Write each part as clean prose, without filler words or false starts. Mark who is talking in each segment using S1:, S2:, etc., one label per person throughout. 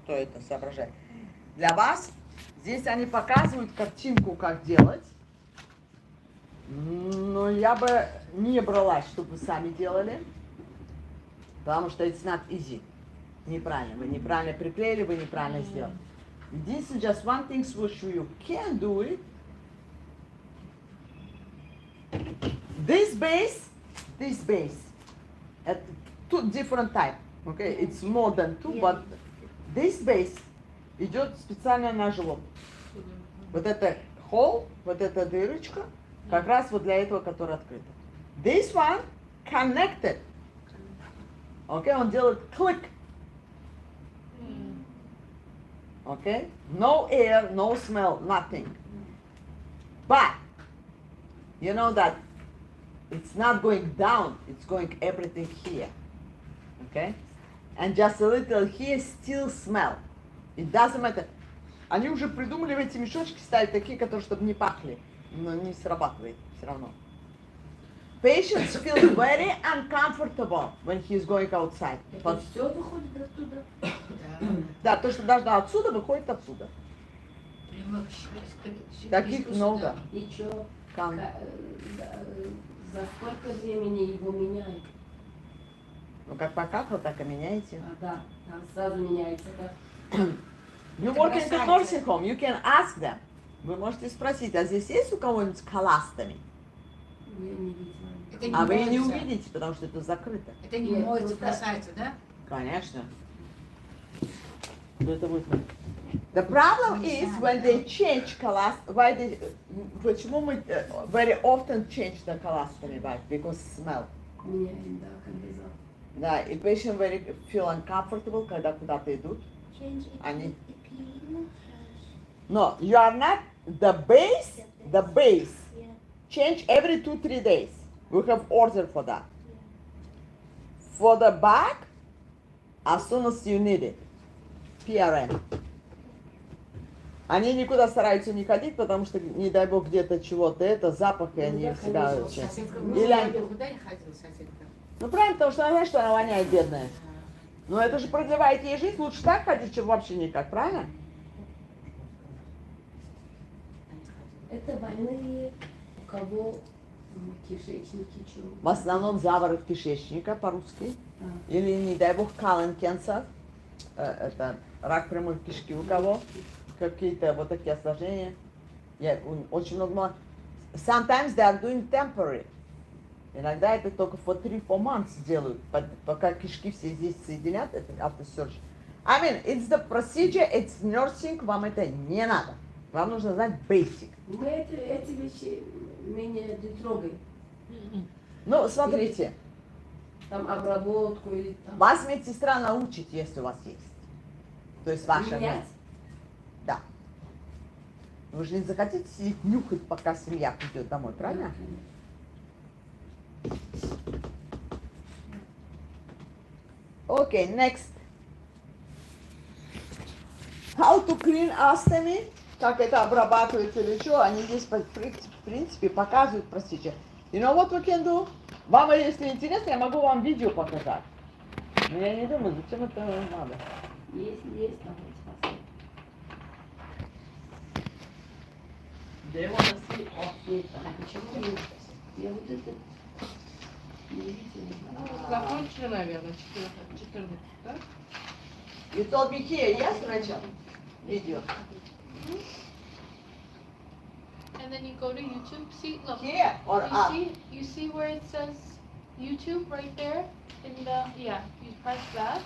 S1: кто это соображает. Для вас здесь они показывают картинку, как делать. Но я бы не бралась, чтобы вы сами делали. Потому что it's not easy. Неправильно. Вы неправильно приклеили, вы неправильно сделали. Единственное, just one thing which you can do it. This base. At two different type. Okay, it's more than two, but this base идет специально на живот. Вот это hole, вот эта дырочка, как раз вот для этого, которая открыта. This one connected. Okay, он делает click. Okay, no air, no smell, nothing. But you know that it's not going down, it's going everything here. Okay, and just a little here still smell. It doesn't matter. Они уже придумали в эти мешочки ставить такие, которые чтобы не пахли, но не срабатывает все равно. Patients feel very uncomfortable when he's going outside.
S2: Это все выходит оттуда?
S1: Да, то, что должно отсюда, выходит отсюда. Таких много.
S2: И что? За сколько времени его меняют?
S1: Ну, как покакал, так и меняете.
S2: Да, там сразу меняется.
S1: You work in the nursing home, you can ask them. Вы можете спросить, а здесь есть у кого-нибудь с коластами?
S2: Я не видела.
S1: А вы не увидите, потому что это закрыто.
S3: Это не моется, бросается, да?
S1: Конечно. Это будет. The problem is when they change colust, почему мы very often change the colostomy bag? Because smell.
S2: Меняем, да, когда запах.
S1: Да, и patient very feel uncomfortable, когда куда-то идут. Они. No, you are not the base. Change every 2-3 days. We have order for that. For the back, as soon as you need it. PRN. Они никуда стараются не ходить, потому что, не дай бог, где-то чего-то это, запах, и они всегда... Или они... Ну правильно, потому что она знает, что она воняет, бедная. Но это же продлевает ей жизнь, лучше так ходить, чем вообще никак, правильно?
S2: Это больные, у кого кишечники, что?
S1: В основном заворот кишечника по-русски. Или, не дай бог, colon cancer. Это рак прямой кишки у кого. Какие-то вот такие осложнения. Очень много... Sometimes they are doing temporary. Иногда это только for 3-4 months делают, пока кишки все здесь соединят, это after surgery. I mean, it's the procedure, it's nursing, вам это не надо. Вам нужно знать basic.
S2: Мы эти вещи мы не трогаем.
S1: Ну, смотрите.
S2: Там обработку или там...
S1: Вас медсестра научит, если у вас есть. То есть ваша
S2: Менять?
S1: мать. Да. Вы же не захотите сидеть нюхать, пока семья придет домой, правильно? Okay, next. How to clean ostomy? Как это обрабатывается или что? Они здесь, в принципе, показывают procedure. You know what we can do? Вам, если интересно, я могу вам видео показать. Но я не думаю, зачем это надо.
S2: Есть там эти.
S1: They wanna see.
S2: Есть. А почему нет? Я вот это не видела.
S3: Закончили, наверное, 14, да?
S1: You told me here, yes, Rachel? Video.
S4: And then you go to YouTube. See, look.
S1: Here or up?
S4: You see where it says YouTube right there? In the, yeah, you press that.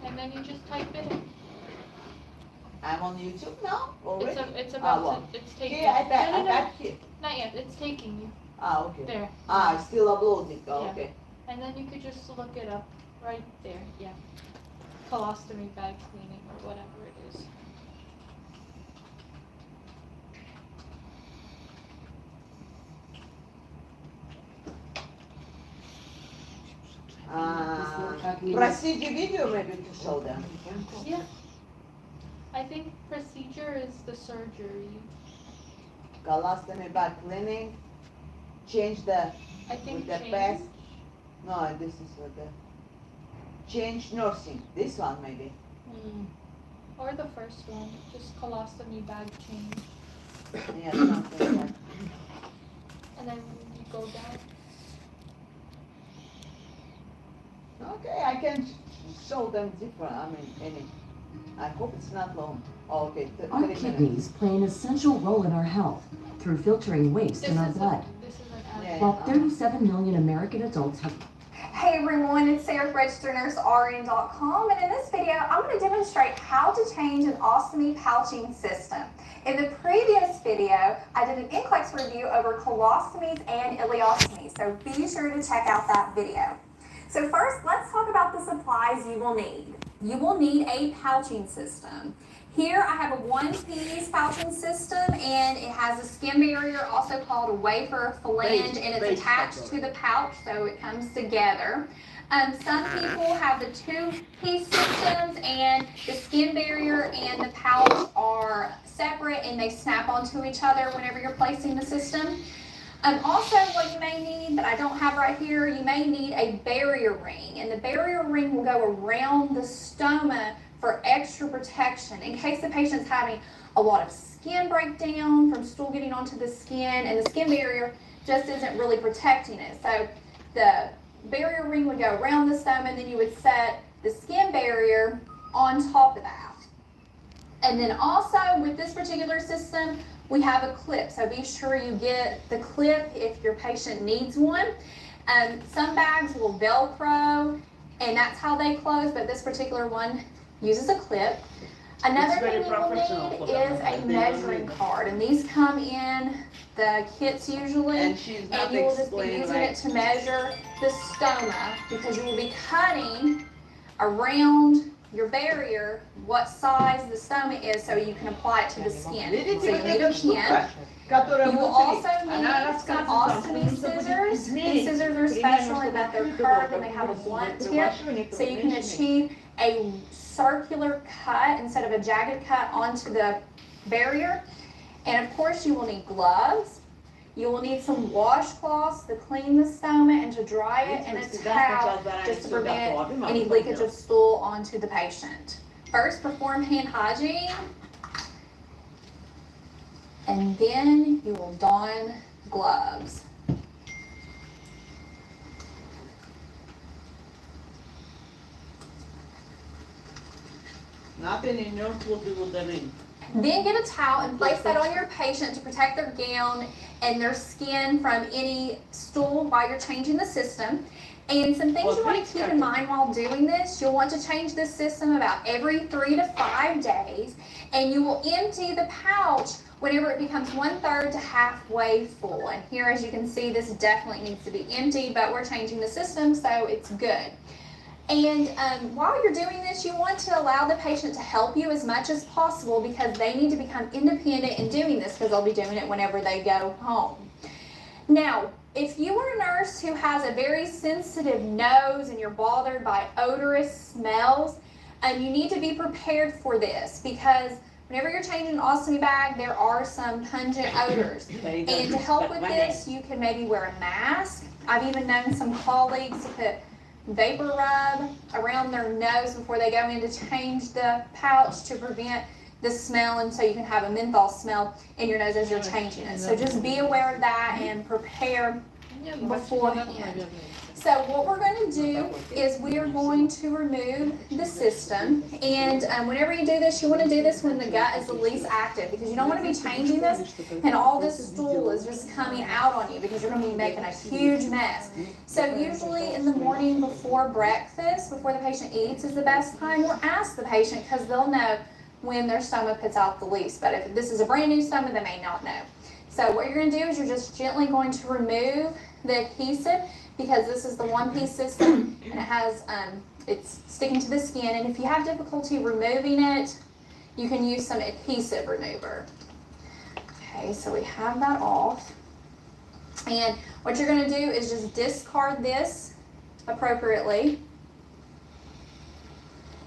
S4: And then you just type it in.
S1: I'm on YouTube now already?
S4: It's about
S1: well.
S4: it's taking.
S1: Here, I
S4: no,
S1: got here.
S4: not yet. It's taking you
S1: Okay.
S4: there.
S1: It's still uploading. Oh,
S4: Yeah.
S1: okay.
S4: And then you could just look it up right there. Yeah. Colostomy bag cleaning or whatever it is.
S1: Procedure video maybe to show them.
S4: Yeah. I think procedure is the surgery.
S1: Colostomy bag cleaning. Change the
S4: I think
S1: with the
S4: change.
S1: pass. No, this is what the change nursing. This one maybe.
S4: or the first one, just colostomy bag change.
S1: Yeah, something like.
S4: And then you go down.
S1: Okay, I can show them different. I mean, any. I hope it's not long. Oh, okay,
S5: Our
S1: 3 minutes.
S5: kidneys play an essential role in our health through filtering waste in our blood.
S4: This is an ad.
S1: Yeah.
S5: While 37 million American adults have
S6: Hey everyone, it's Sarah, registered nurse RN.com, and in this video I'm going to demonstrate how to change an ostomy pouching system. In the previous video, I did an NCLEX review over colostomies and ileostomies, so be sure to check out that video. So first, let's talk about the supplies you will need. You will need a pouching system. Here I have a one-piece pouching system, and it has a skin barrier, also called a wafer flange, and it's attached to the pouch, so it comes together. Some people have the two-piece systems, and the skin barrier and the pouch are separate, and they snap onto each other whenever you're placing the system. Also, what you may need that I don't have right here, you may need a barrier ring, and the barrier ring will go around the stoma for extra protection in case the patient's having a lot of skin breakdown from stool getting onto the skin, and the skin barrier just isn't really protecting it. So the barrier ring would go around the stoma, and then you would set the skin barrier on top of that. And then also with this particular system, we have a clip, so be sure you get the clip if your patient needs one. Some bags will Velcro, and that's how they close, but this particular one uses a clip. Another thing you will need is a measuring card, and these come in the kits usually,
S1: And she's not
S6: and you will just be
S1: explaining
S6: using
S1: like.
S6: it to measure the stoma, because you will be cutting around your barrier what size the stoma is, so you can apply it to the skin.
S1: Видите,
S6: So you
S1: вот
S6: need
S1: эта
S6: a
S1: штука,
S6: pen.
S1: которая
S6: You will
S1: внутри,
S6: also
S1: она
S6: need some
S1: рассказывает вам,
S6: ostomy
S1: что нужно будет
S6: scissors. These
S1: измерить
S6: scissors are
S1: примерно,
S6: special in
S1: чтобы
S6: that they're
S1: открыть
S6: curved
S1: его,
S6: and they have a
S1: как
S6: blunt tip,
S1: вымачивание,
S6: so you can achieve a circular cut instead of a jagged cut onto the barrier. And of course you will need gloves. You will need some washcloths to clean the stoma and to dry it, and a towel just to prevent any leakage of stool onto the patient. First, perform hand hygiene, and then you will don gloves.
S1: Nothing in your food will the ring.
S6: Then get a towel and place that on your patient to protect their gown and their skin from any stool while you're changing the system. And some things you want to keep in mind while doing this, you'll want to change this system about every 3 to 5 days, and you will empty the pouch whenever it becomes 1/3 to halfway full. And here, as you can see, this definitely needs to be empty, but we're changing the system, so it's good. And while you're doing this, you want to allow the patient to help you as much as possible, because they need to become independent in doing this, because they'll be doing it whenever they go home. Now, if you are a nurse who has a very sensitive nose and you're bothered by odorous smells, you need to be prepared for this, because whenever you're changing an ostomy bag, there are some pungent odors. And to help with this, you can maybe wear a mask. I've even known some colleagues to put vapor rub around their nose before they go in to change the pouch to prevent the smell, and so you can have a menthol smell in your nose as you're changing it. So just be aware of that and prepare beforehand. So what we're going to do is we are going to remove the system, and whenever you do this, you want to do this when the gut is the least active, because you don't want to be changing this and all this stool is just coming out on you, because you're going to be making a huge mess. So usually in the morning before breakfast, before the patient eats, is the best time, or ask the patient, because they'll know when their stomach puts out the least. But if this is a brand new stomach, they may not know. So what you're going to do is you're just gently going to remove the adhesive, because this is the one-piece system and it has it's sticking to the skin, and if you have difficulty removing it, you can use some adhesive remover. Okay, so we have that off, and what you're going to do is just discard this appropriately.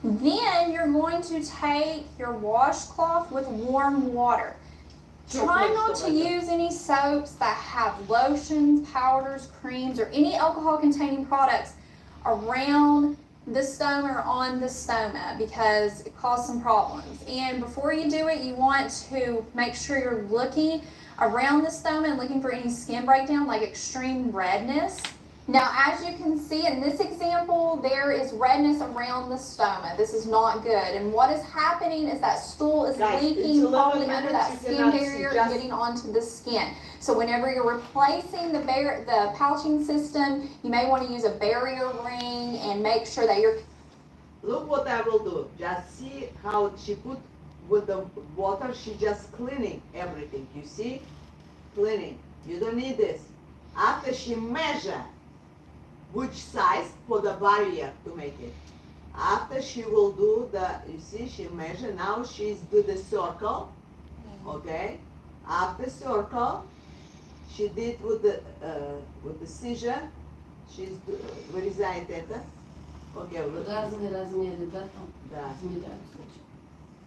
S6: Then you're going to take your washcloth with warm water. Try not to use any soaps that have lotions, powders, creams, or any alcohol-containing products around the stoma or on the stoma because it caused some problems. And before you do it, you want to make sure you're looking around the stoma and looking for any skin breakdown like extreme redness. Now, as you can see in this example, there is redness around the stoma. This is not good. And what is happening is that stool is
S1: Guys, it's
S6: leaking
S1: 11
S6: probably under
S1: minutes,
S6: that
S1: you
S6: skin
S1: cannot see,
S6: barrier and
S1: just-
S6: getting onto the skin. So whenever you're replacing the pouching system, you may want to use a barrier ring and make sure that you're
S1: Look what I will do. Just see how she put with the water. She just cleaning everything. You see? Cleaning. You don't need this. After she measure which size for the barrier to make it. After she will do you see, she measure. Now she's do the circle. Okay? After circle, she did with the scissor. She's вырезает это. Окей, вот.
S2: Разные размеры, да, там
S1: Да.
S2: измеряются.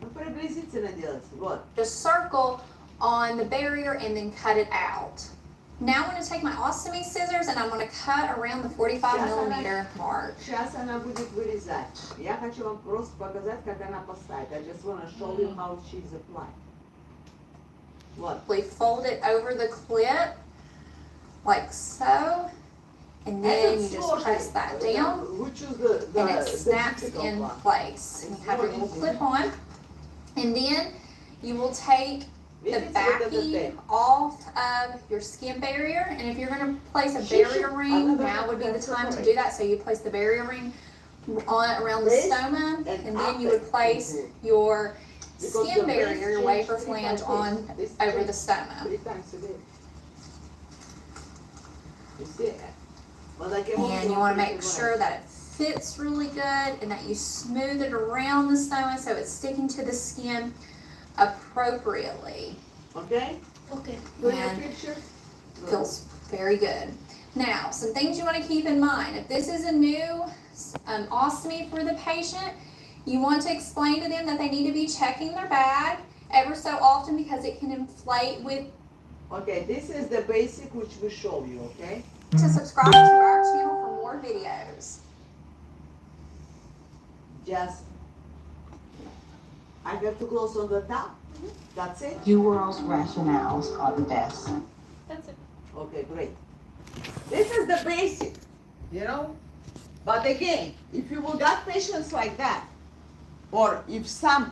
S1: Ну, приблизительно делать. Вот.
S6: just circle on the barrier and then cut it out. Now I'm going to take my ostomy scissors and I'm going to cut around the 45 millimeter mark.
S1: Сейчас она будет вырезать. Я хочу вам просто показать, как она поставит. I just want to show you how she's applied. Вот.
S6: We fold it over the clip like so, and then you just press that down
S1: We choose
S6: and it snaps
S1: difficult
S6: in
S1: one.
S6: place. And you have your little clip on, and then you will take the
S1: Видите, вот этот
S6: backing
S1: tape?
S6: off of your skin barrier, and if you're going to place a
S1: She
S6: barrier
S1: should-
S6: ring,
S1: another
S6: now would be the time to
S1: separate.
S6: do that. So you place the barrier ring on around the
S1: This
S6: stoma,
S1: and
S6: and then you would
S1: after.
S6: place your
S1: Because
S6: skin
S1: the base
S6: barrier, your
S1: change
S6: wafer
S1: 3
S6: flange
S1: times
S6: on
S1: this
S6: over
S1: change
S6: the stoma.
S1: 3 times a day. You see? But I can
S6: And you want to make sure that it fits really good and that you smooth it around the stoma so it's sticking to the skin appropriately.
S1: Okay?
S2: Okay.
S1: Put your
S6: And
S1: picture.
S6: feels very good. Now, some things you want to keep in mind. If this is a new ostomy for the patient, you want to explain to them that they need to be checking their bag ever so often because it can inflate with.
S1: Okay, this is the basic which we show you, okay?
S6: To subscribe to our channel for more videos.
S1: Just, I got to close on the top. That's it?
S7: Duros rationales are the best.
S4: That's it.
S1: Okay, great. This is the basic, you know? But again, if you will got patients like that, or if some